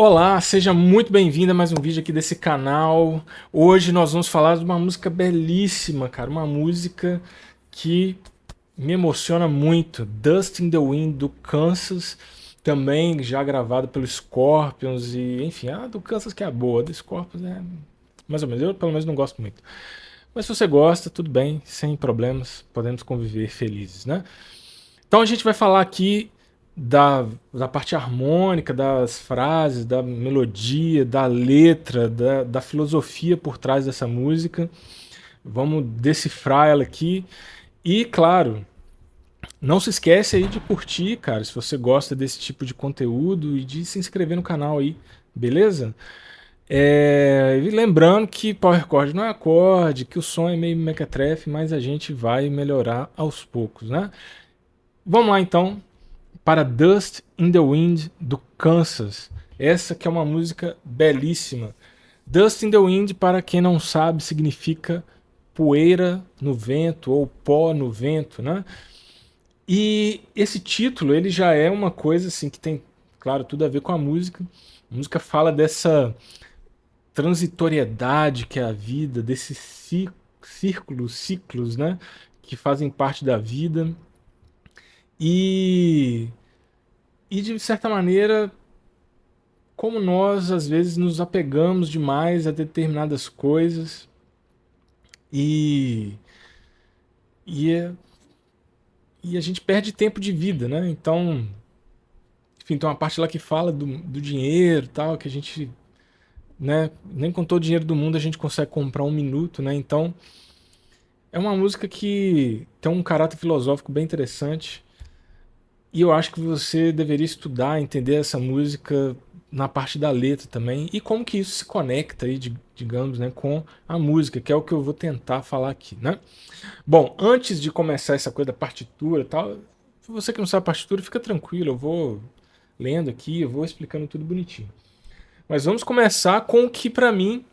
Olá, seja muito bem-vindo a mais um vídeo aqui desse canal. Hoje nós vamos falar de uma música belíssima, cara, uma música que me emociona muito, Dust in the Wind do Kansas, também já gravado pelo Scorpions e, enfim, a do Kansas que é a boa, a do Scorpions é mais ou menos, eu pelo menos não gosto muito. Mas se você gosta, tudo bem, sem problemas, podemos conviver felizes, né? Então a gente vai falar aqui da parte harmônica, das frases, da melodia, da letra, da filosofia por trás dessa música. Vamos decifrar ela aqui. E, claro, não se esquece aí de curtir, cara, se você gosta desse tipo de conteúdo e de se inscrever no canal aí, beleza? E lembrando que Power Chord não é acorde, que o som é meio mequetrefe, mas a gente vai melhorar aos poucos, né? Vamos lá então para Dust in the Wind do Kansas. Essa que é uma música belíssima. Dust in the Wind, para quem não sabe, significa poeira no vento ou pó no vento, né? E esse título, ele já é uma coisa assim que tem, claro, tudo a ver com a música. A música fala dessa transitoriedade que é a vida, desses ciclos, né, que fazem parte da vida. E de certa maneira, como nós às vezes nos apegamos demais a determinadas coisas e, e, é- e a gente perde tempo de vida, né? Então, enfim, tem uma parte lá que fala do dinheiro e tal, que a gente, né, nem com todo o dinheiro do mundo a gente consegue comprar um minuto, né? Então, é uma música que tem um caráter filosófico bem interessante. E eu acho que você deveria estudar, entender essa música na parte da letra também e como que isso se conecta aí, digamos, né, com a música, que é o que eu vou tentar falar aqui, né? Bom, antes de começar essa coisa da partitura e tal, se você que não sabe partitura, fica tranquilo, eu vou lendo aqui, eu vou explicando tudo bonitinho. Mas vamos começar com o que pra mim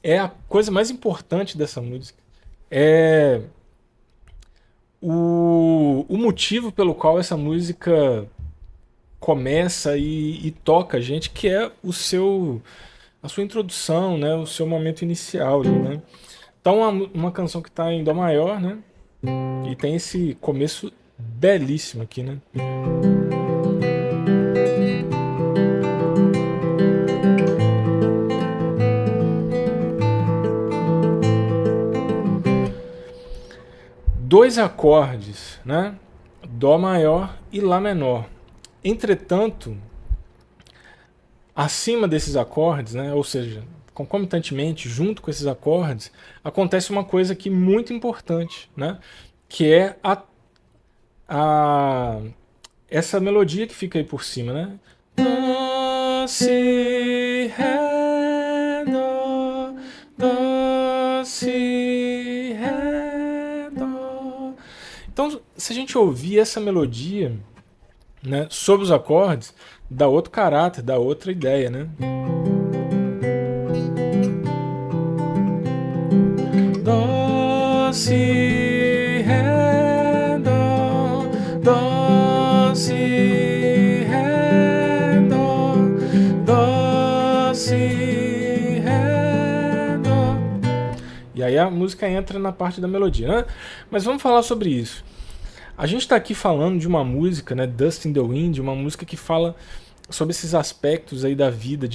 é a coisa mais importante dessa música. É o motivo pelo qual essa música começa e toca a gente, que é a sua introdução, né, o seu momento inicial ali, né? Então uma canção que está em dó maior, né? E tem esse começo belíssimo aqui, né? Dois acordes, né? Dó maior e lá menor. Entretanto, acima desses acordes, né, ou seja, concomitantemente, junto com esses acordes, acontece uma coisa aqui muito importante, né, que é a essa melodia que fica aí por cima, né? Dó, si, ré, dó, dó, si, ré, dó. Então, se a gente ouvir essa melodia, né, sobre os acordes, dá outro caráter, dá outra ideia, né? Dó, si, ré, dó, dó, si, ré, dó, dó, si, ré, dó. E aí a música entra na parte da melodia, né? Mas vamos falar sobre isso. A gente está aqui falando de uma música, né, Dust in the Wind, uma música que fala sobre esses aspectos aí da vida,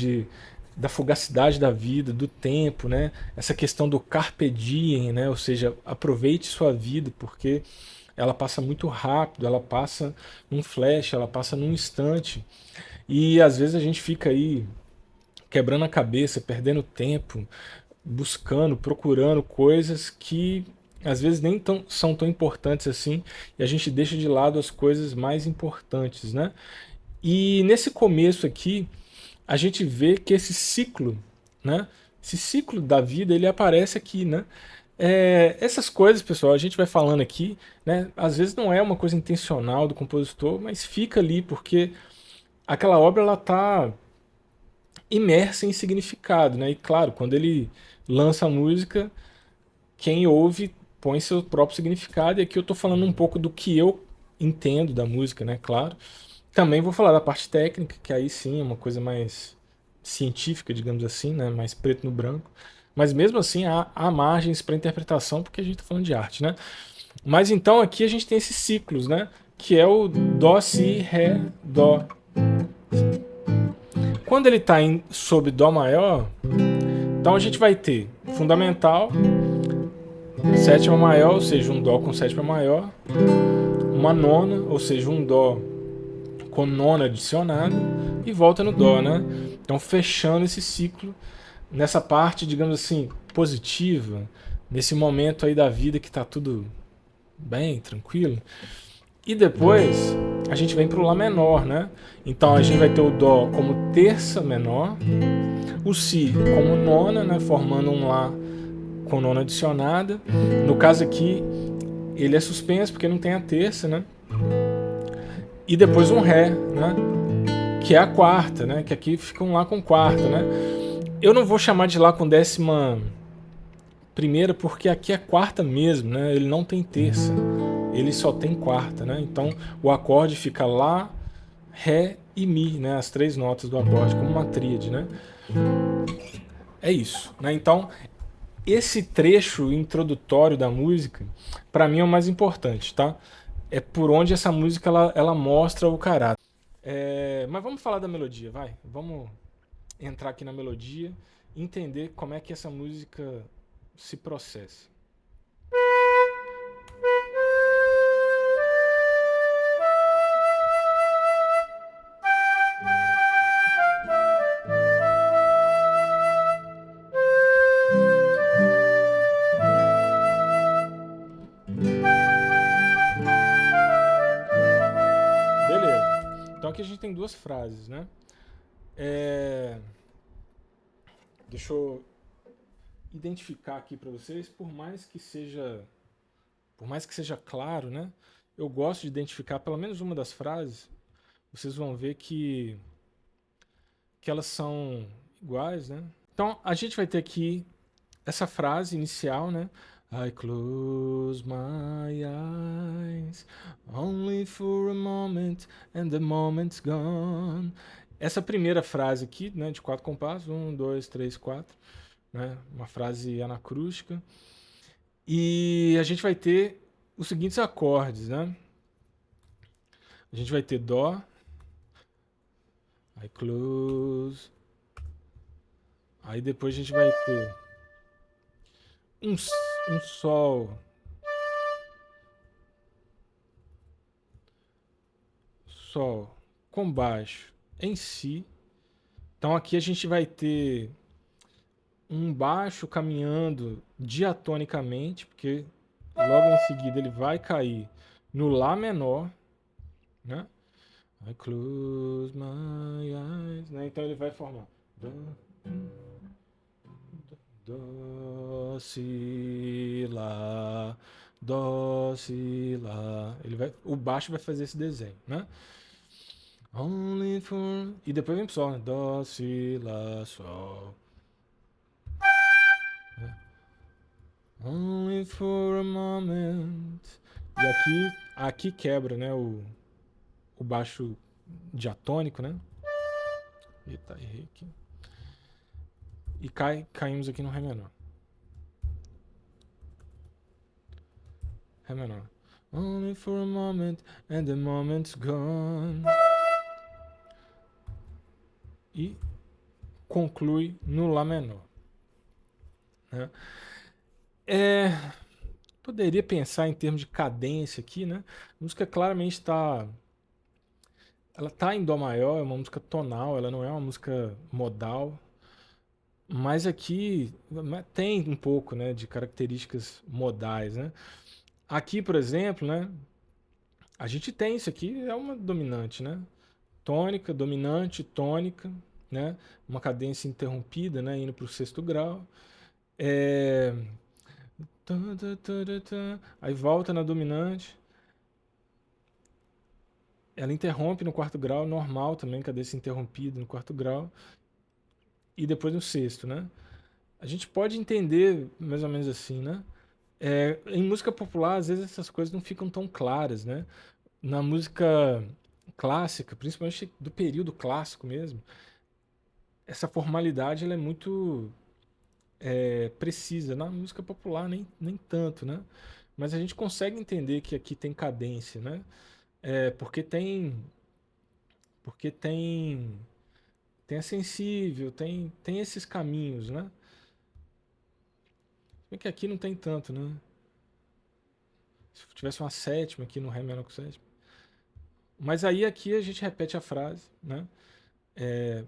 da fugacidade da vida, do tempo, né? Essa questão do carpe diem, né? Ou seja, aproveite sua vida porque ela passa muito rápido, ela passa num flash, ela passa num instante. E às vezes a gente fica aí quebrando a cabeça, perdendo tempo, buscando, procurando coisas que às vezes nem são tão importantes assim, e a gente deixa de lado as coisas mais importantes, né? E nesse começo aqui, a gente vê que esse ciclo, né? Esse ciclo da vida, ele aparece aqui, né? Essas coisas, pessoal, a gente vai falando aqui, né? Às vezes não é uma coisa intencional do compositor, mas fica ali porque aquela obra ela tá imersa em significado, né? E claro, quando ele lança a música, quem ouve põe seu próprio significado. E aqui eu estou falando um pouco do que eu entendo da música, né? Claro. Também vou falar da parte técnica, que aí sim é uma coisa mais científica, digamos assim, né? Mais preto no branco. Mas mesmo assim há margens para interpretação, porque a gente está falando de arte, né? Mas então aqui a gente tem esses ciclos, né? Que é o Dó, Si, Ré, Dó. Quando ele está sob Dó maior, então a gente vai ter fundamental, sétima maior, ou seja, um Dó com sétima maior, uma nona, ou seja, um Dó com nona adicionada, e volta no Dó, né? Então fechando esse ciclo nessa parte, digamos assim, positiva, nesse momento aí da vida que tá tudo bem, tranquilo. E depois a gente vem pro Lá menor, né? Então a gente vai ter o Dó como terça menor, o Si como nona, né? Formando um Lá com nona adicionada. No caso aqui, ele é suspenso porque não tem a terça, né? E depois um Ré, né? Que é a quarta, né? Que aqui fica um Lá com quarta, né? Eu não vou chamar de Lá com décima primeira porque aqui é quarta mesmo, né? Ele não tem terça, ele só tem quarta, né? Então o acorde fica Lá, Ré e Mi, né? As três notas do acorde, como uma tríade, né? É isso, né? Então esse trecho introdutório da música, para mim é o mais importante, tá? É por onde essa música ela mostra o caráter. Mas vamos falar da melodia, vai. Vamos entrar aqui na melodia, entender como é que essa música se processa. Beleza. Então aqui a gente tem duas frases, né? É... Deixa eu identificar aqui para vocês, por mais que seja claro, né? Eu gosto de identificar pelo menos uma das frases. Vocês vão ver que elas são iguais, né? Então a gente vai ter aqui essa frase inicial, né? I close my eyes only for a moment and the moment's gone. Essa primeira frase aqui, né, de quatro compassos, 1, 2, 3, 4, né, uma frase anacrústica. E a gente vai ter os seguintes acordes, né? A gente vai ter Dó, I close, aí depois a gente vai ter um Sol, Sol com baixo em Si. Então aqui a gente vai ter um baixo caminhando diatonicamente, porque logo em seguida ele vai cair no Lá menor, né? I close my eyes, né? Então ele vai formar Dó, Si, Lá, Dó, Si, Lá. O baixo vai fazer esse desenho, né? Only for... E depois vem pro Sol, né? Dó, Si, Lá, Sol. Only for a moment. E aqui quebra, né? O baixo diatônico, né? Eita, errei aqui. E caímos aqui no Ré menor. Ré menor. Only for a moment and the moment's gone. E conclui no Lá menor. Né? Poderia pensar em termos de cadência aqui, né? A música claramente está... Ela está em Dó maior, é uma música tonal, ela não é uma música modal. Mas aqui tem um pouco, né, de características modais, né? Aqui, por exemplo, né, a gente tem isso aqui, é uma dominante, né? Tônica, dominante, tônica, né? Uma cadência interrompida, né, indo para o sexto grau. Aí volta na dominante. Ela interrompe no quarto grau, normal também, cadência interrompida no quarto grau. E depois no sexto, né? A gente pode entender mais ou menos assim, né? Em música popular, às vezes essas coisas não ficam tão claras, né? Na música clássica, principalmente do período clássico mesmo, essa formalidade ela é muito precisa. Na música popular nem tanto, né? Mas a gente consegue entender que aqui tem cadência, né? Porque tem a sensível, tem esses caminhos, né? Se bem que aqui não tem tanto, né? Se tivesse uma sétima aqui no Ré menor com sétima. Mas aí aqui a gente repete a frase, né?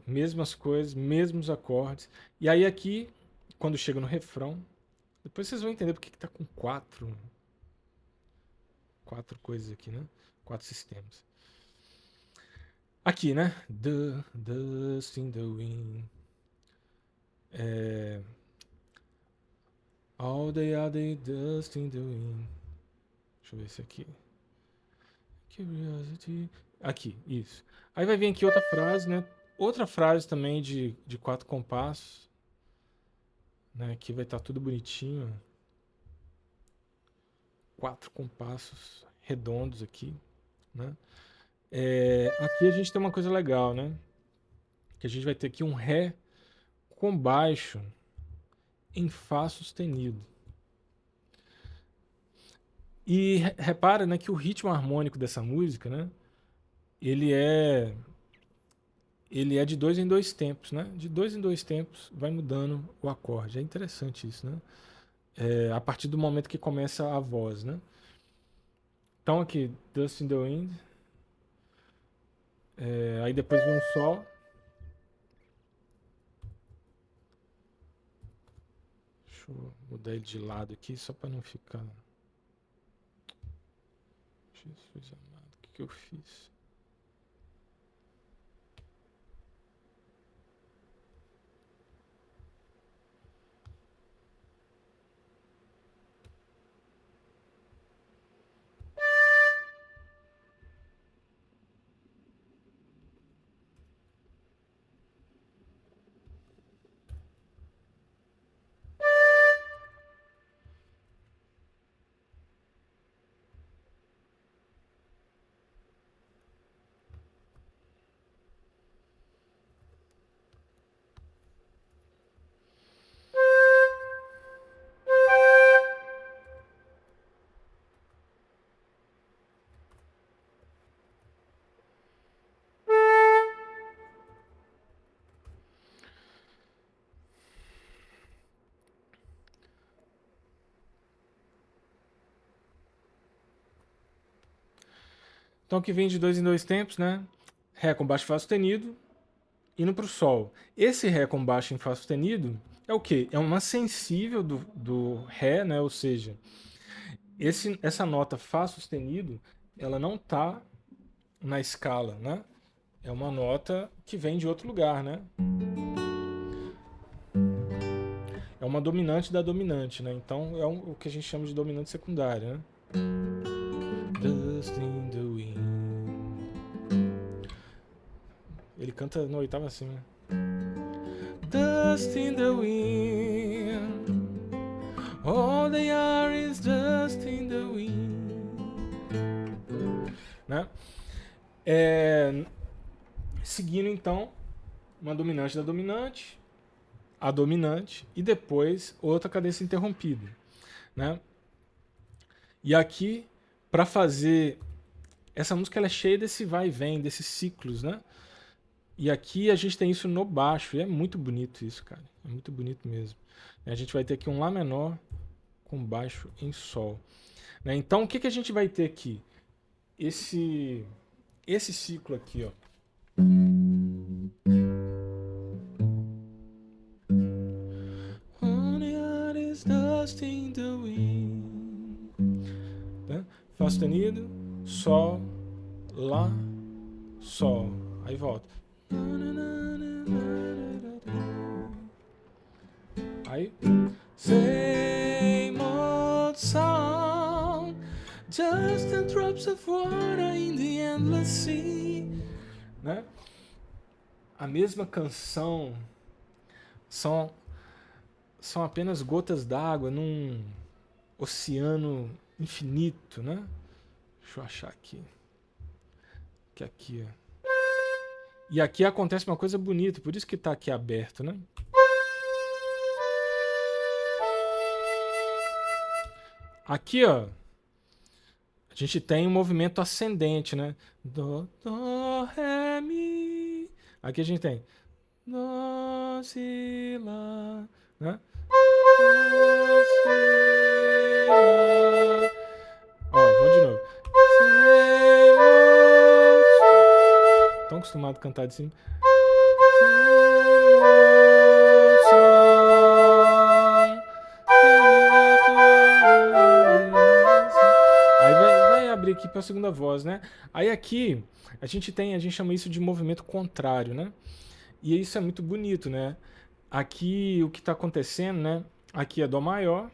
Mesmas coisas, mesmos acordes. E aí aqui, quando chega no refrão, depois vocês vão entender porque que tá com quatro coisas aqui, né? Quatro sistemas. Aqui, né? The dust in the wind. All day are they dust in the wind. Deixa eu ver esse aqui. Curiosity. Aqui, isso. Aí vai vir aqui outra frase, né? Outra frase também de quatro compassos. Né? Aqui vai estar tudo bonitinho. Quatro compassos redondos aqui, né? Aqui a gente tem uma coisa legal, né? Que a gente vai ter aqui um Ré com baixo em Fá sustenido. E repara, né, que o ritmo harmônico dessa música, né? Ele é de dois em dois tempos, né? De dois em dois tempos vai mudando o acorde. É interessante isso, né? A partir do momento que começa a voz, né? Então aqui, Dust in the Wind. Aí depois vem um Sol. Deixa eu mudar ele de lado aqui só para não ficar. Jesus amado, o que eu fiz? Então aqui vem de dois em dois tempos, né? Ré com baixo Fá sustenido, indo para o Sol. Esse Ré com baixo em Fá sustenido é o quê? É uma sensível do Ré, né? Ou seja, essa nota Fá sustenido, ela não está na escala, né? É uma nota que vem de outro lugar, né? É uma dominante da dominante, né? Então é o que a gente chama de dominante secundária, né? Dust in the wind. Ele canta na oitava assim, né? Dust in the wind. All they are is dust in the wind. Né? Seguindo então uma dominante da dominante, a dominante e depois outra cadência interrompida, né? E aqui para fazer essa música, ela é cheia desse vai e vem, desses ciclos, né? E aqui a gente tem isso no baixo, e é muito bonito isso, cara. É muito bonito mesmo. A gente vai ter aqui um Lá menor com baixo em Sol. Né? Então o que a gente vai ter aqui? Esse ciclo aqui, ó. Né? Fá sustenido, Sol, Lá, Sol. Aí volta. Aí. Same old song, just the drops of water in the endless sea. Né? A mesma canção são apenas gotas d'água num oceano infinito, né? Deixa eu achar aqui. Que aqui, ó. E aqui acontece uma coisa bonita, por isso que tá aqui aberto, né? Aqui, ó, a gente tem um movimento ascendente, né? Dó, dó, ré, mi. Aqui a gente tem dó, si, lá, né? Dó, si, lá. Ó, vamos de novo. Sei, lá. Tão acostumado a cantar de cima. Aí vai abrir aqui para a segunda voz, né? Aí aqui a gente chama isso de movimento contrário, né? E isso é muito bonito, né? Aqui o que está acontecendo, né? Aqui é dó maior,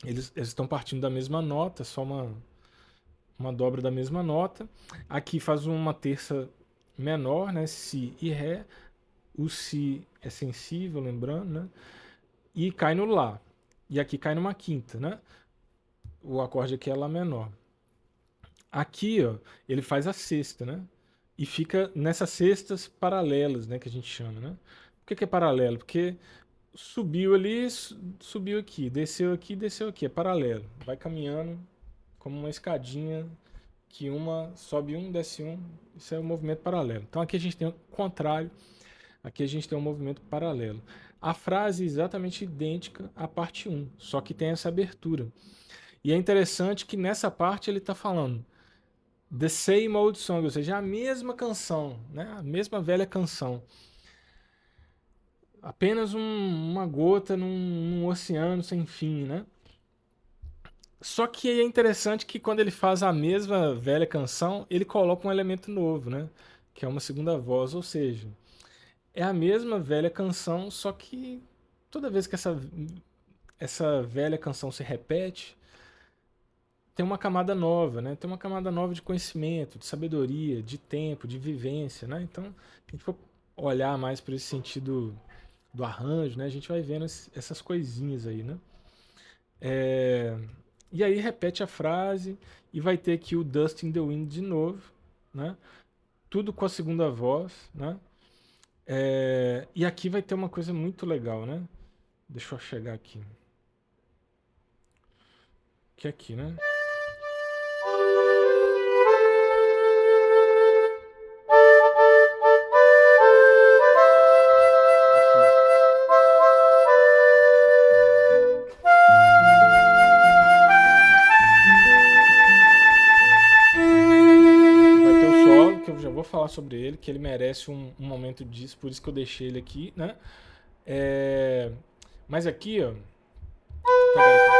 eles estão partindo da mesma nota, só uma dobra da mesma nota. Aqui faz uma terça menor, né? Si e ré. O si é sensível, lembrando, né? E cai no lá. E aqui cai numa quinta, né? O acorde aqui é lá menor. Aqui, ó, ele faz a sexta, né? E fica nessas sextas paralelas, né? Que a gente chama, né? Por que é paralelo? Porque subiu ali, subiu aqui, desceu aqui. É paralelo. Vai caminhando como uma escadinha que uma sobe um, desce um. Isso é um movimento paralelo. Então aqui a gente tem o contrário. Aqui a gente tem um movimento paralelo. A frase é exatamente idêntica à parte 1, só que tem essa abertura. E é interessante que nessa parte ele está falando the same old song, ou seja, a mesma canção, né? A mesma velha canção. Apenas uma gota num oceano sem fim, né? Só que é interessante que quando ele faz a mesma velha canção, ele coloca um elemento novo, né? Que é uma segunda voz, ou seja, é a mesma velha canção, só que toda vez que essa velha canção se repete, tem uma camada nova, né? Tem uma camada nova de conhecimento, de sabedoria, de tempo, de vivência, né? Então, se a gente for olhar mais para esse sentido do arranjo, né? A gente vai vendo essas coisinhas aí, né? E aí repete a frase e vai ter aqui o Dust in the Wind de novo, né? Tudo com a segunda voz, né? E aqui vai ter uma coisa muito legal, né? Deixa eu chegar aqui. Que é aqui, né? Vai ter o solo, que eu já vou falar sobre ele, que ele merece um momento disso, por isso que eu deixei ele aqui, né? Mas aqui, ó. Pegar aqui.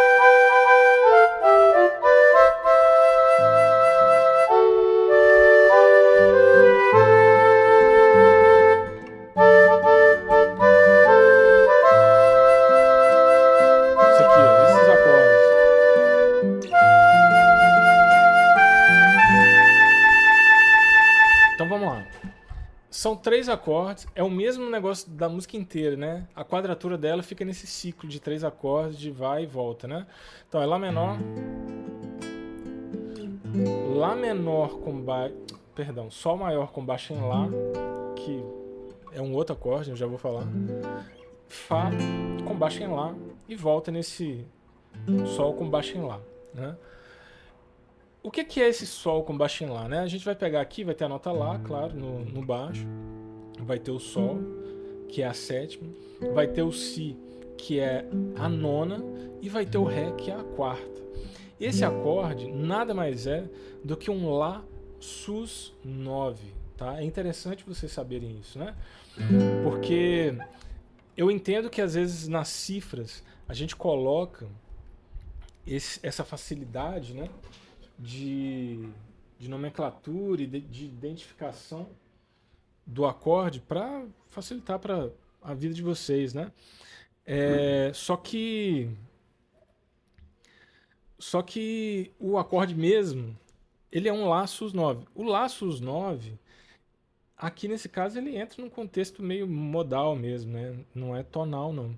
Isso aqui, ó, esses acordes. Então vamos lá. São 3 acordes, é o mesmo negócio da música inteira, né? A quadratura dela fica nesse ciclo de 3 acordes, de vai e volta, né? Então é Lá menor, Lá menor com perdão, Sol maior com baixo em Lá, que é um outro acorde, eu já vou falar. Fá com baixo em Lá e volta nesse Sol com baixo em Lá, né? O que é esse Sol com baixo em Lá, né? A gente vai pegar aqui, vai ter a nota Lá, claro, no baixo. Vai ter o Sol, que é a sétima. Vai ter o Si, que é a nona. E vai ter o Ré, que é a quarta. Esse acorde nada mais é do que um Lá sus 9. Tá? É interessante vocês saberem isso, né? Porque eu entendo que às vezes nas cifras a gente coloca essa facilidade, né? De nomenclatura e de identificação do acorde para facilitar para a vida de vocês, né? Só que o acorde mesmo, ele é um Lá sus 9. O Lá sus 9, aqui nesse caso, ele entra num contexto meio modal mesmo, né? Não é tonal, não.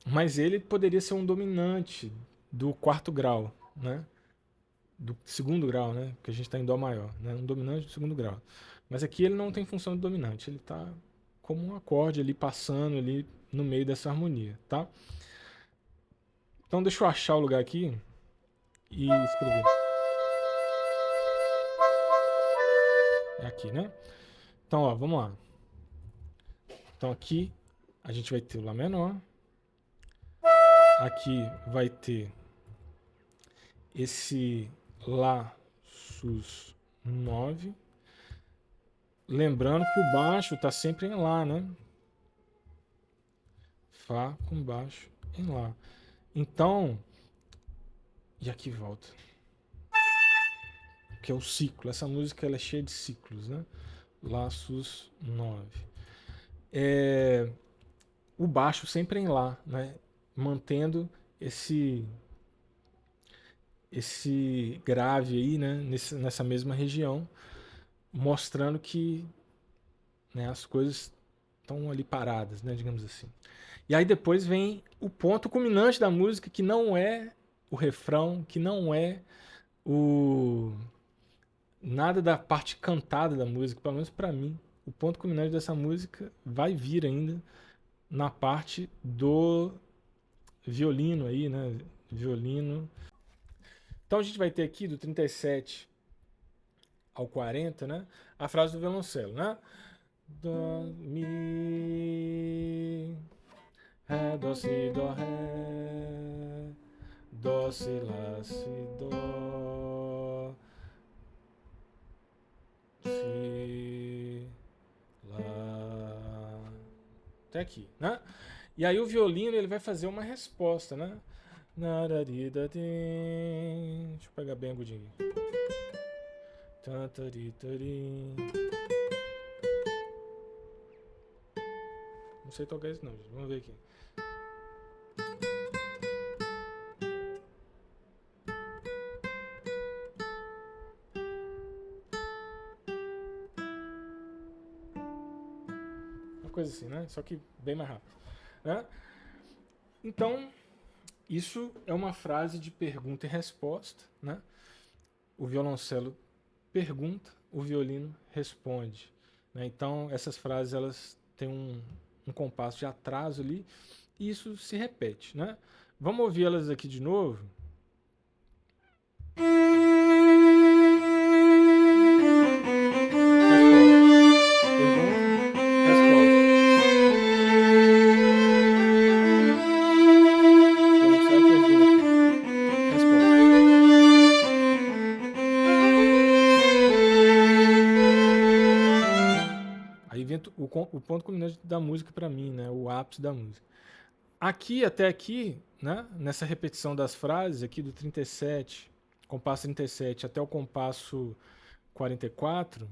Mas ele poderia ser um dominante do quarto grau, né? do segundo grau, né? Porque a gente está em Dó maior, né? Um dominante do segundo grau. Mas aqui ele não tem função de dominante, ele está como um acorde ali passando ali no meio dessa harmonia, tá? Então deixa eu achar o lugar aqui e escrever. É aqui, né? Então, ó, vamos lá. Então aqui a gente vai ter o Lá menor. Aqui vai ter esse Lá sus 9. Lembrando que o baixo está sempre em Lá, né? Fá com baixo em Lá. Então, e aqui volta. Que é o ciclo. Essa música ela é cheia de ciclos, né? Lá sus 9. O baixo sempre em Lá, né? Mantendo esse grave aí, né? Nessa mesma região, mostrando que, né, as coisas estão ali paradas, né? Digamos assim. E aí depois vem o ponto culminante da música, que não é o refrão, que não é o nada da parte cantada da música, pelo menos para mim. O ponto culminante dessa música vai vir ainda na parte do violino aí, né? Violino. Então a gente vai ter aqui do 37 ao 40, né? A frase do violoncelo, né? Dó, mi, ré, dó, si, dó, ré, dó, si, lá, si, dó, si, lá, até aqui, né? E aí o violino ele vai fazer uma resposta, né? Deixa eu pegar bem agudinho. Não sei tocar isso não, gente. Vamos ver aqui. Uma coisa assim, né? Só que bem mais rápido, né? Então, isso é uma frase de pergunta e resposta, né? O violoncelo pergunta, o violino responde, né? Então, essas frases elas têm um compasso de atraso ali e isso se repete, né? Vamos ouvir elas aqui de novo? O ponto culminante da música para mim, né? O ápice da música. Aqui, até aqui, né? Nessa repetição das frases, aqui do 37, compasso 37 até o compasso 44,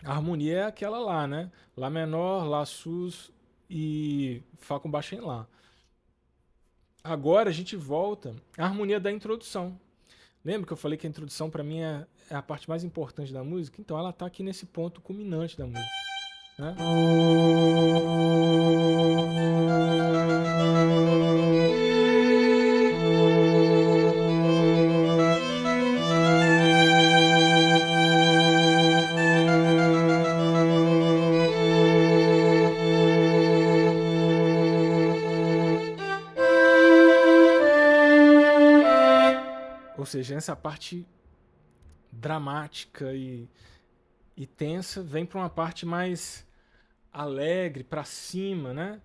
a harmonia é aquela lá, né? Lá menor, Lá sus e Fá com baixo em Lá. Agora a gente volta à harmonia da introdução. Lembra que eu falei que a introdução para mim é a parte mais importante da música? Então ela está aqui nesse ponto culminante da música, né? Ou seja, essa parte dramática e tensa vem para uma parte mais alegre, para cima, né?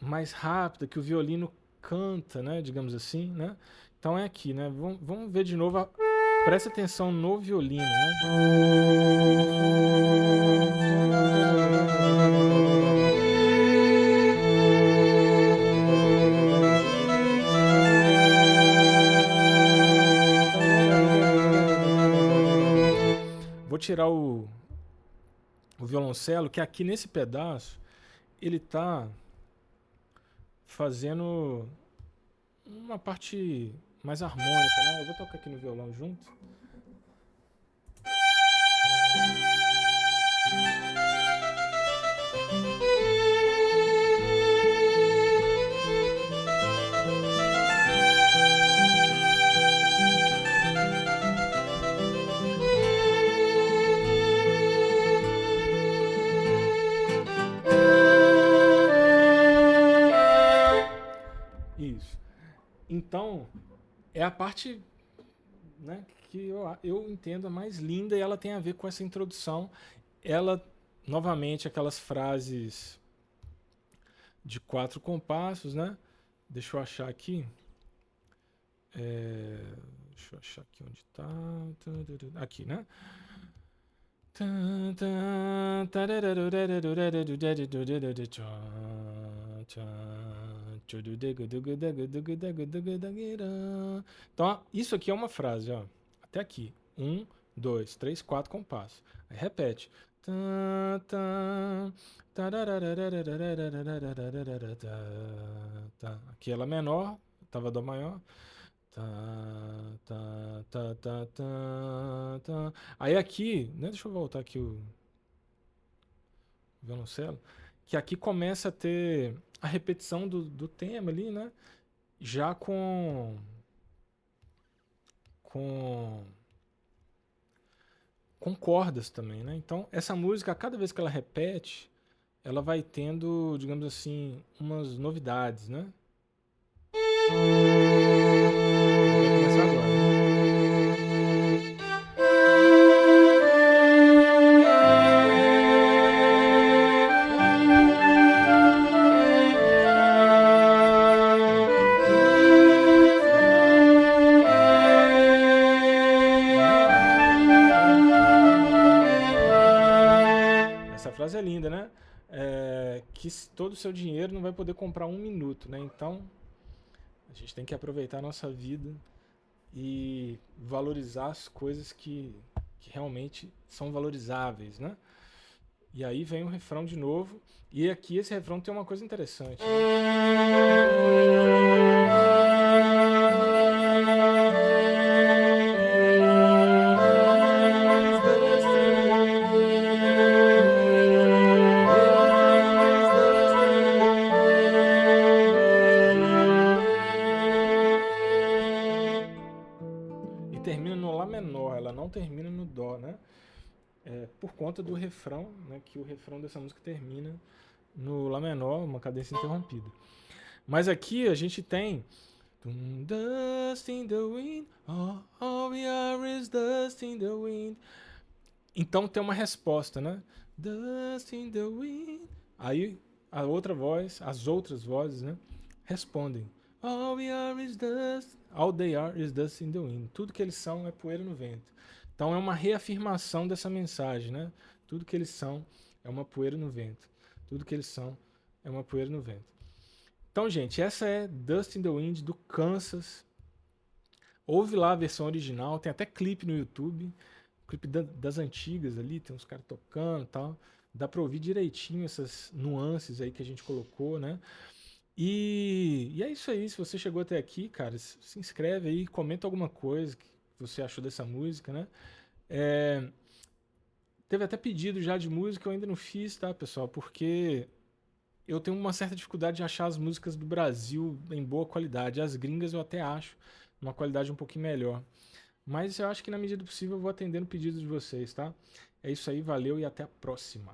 Mais rápida, que o violino canta, né? Digamos assim, né? Então é aqui, né? Vamos ver de novo. Presta atenção no violino, né? Vou tirar o violoncelo, que aqui nesse pedaço ele tá fazendo uma parte mais harmônica, né? Eu vou tocar aqui no violão junto. Então, é a parte, né, que eu entendo a mais linda, e ela tem a ver com essa introdução. Ela, novamente, aquelas frases de 4 compassos, né? Deixa eu achar aqui. Deixa eu achar aqui onde tá. Aqui, né? Então, isso aqui é uma frase, ó. Até aqui. 1, 2, 3, 4 compassos. Aí repete. Aqui ela menor, tava dó maior. Aí aqui, né, deixa eu voltar aqui o violoncelo, que aqui começa a ter a repetição do tema ali, né? Já com cordas também, né? Então, essa música, cada vez que ela repete, ela vai tendo, digamos assim, umas novidades, né? Vai começar agora. Essa frase é linda, né? Que todo o seu dinheiro não vai poder comprar 1 minuto, né? Então, a gente tem que aproveitar a nossa vida e valorizar as coisas que realmente são valorizáveis, né? E aí vem o refrão de novo. E aqui esse refrão tem uma coisa interessante, e termina no Lá menor, ela não termina no Dó, né? Por conta do refrão, né? Que o refrão dessa música termina no Lá menor, uma cadência interrompida. Mas aqui a gente tem dust in the wind, all we are is dust in the wind. Então tem uma resposta, né? Dust in the wind. Aí a outra voz, as outras vozes, né? Respondem. All we are is dust. All they are is dust in the wind. Tudo que eles são é poeira no vento. Então é uma reafirmação dessa mensagem, né? Tudo que eles são é uma poeira no vento. Tudo que eles são é uma poeira no vento. Então, gente, essa é Dust in the Wind do Kansas. Ouve lá a versão original, tem até clipe no YouTube, clipe das antigas ali, tem uns caras tocando e tal. Dá pra ouvir direitinho essas nuances aí que a gente colocou, né? E é isso aí, se você chegou até aqui, cara, se inscreve aí, comenta alguma coisa que você achou dessa música, né? Teve até pedido já de música, eu ainda não fiz, tá, pessoal? Porque eu tenho uma certa dificuldade de achar as músicas do Brasil em boa qualidade. As gringas eu até acho uma qualidade um pouquinho melhor. Mas eu acho que na medida do possível eu vou atendendo o pedido de vocês, tá? É isso aí, valeu e até a próxima.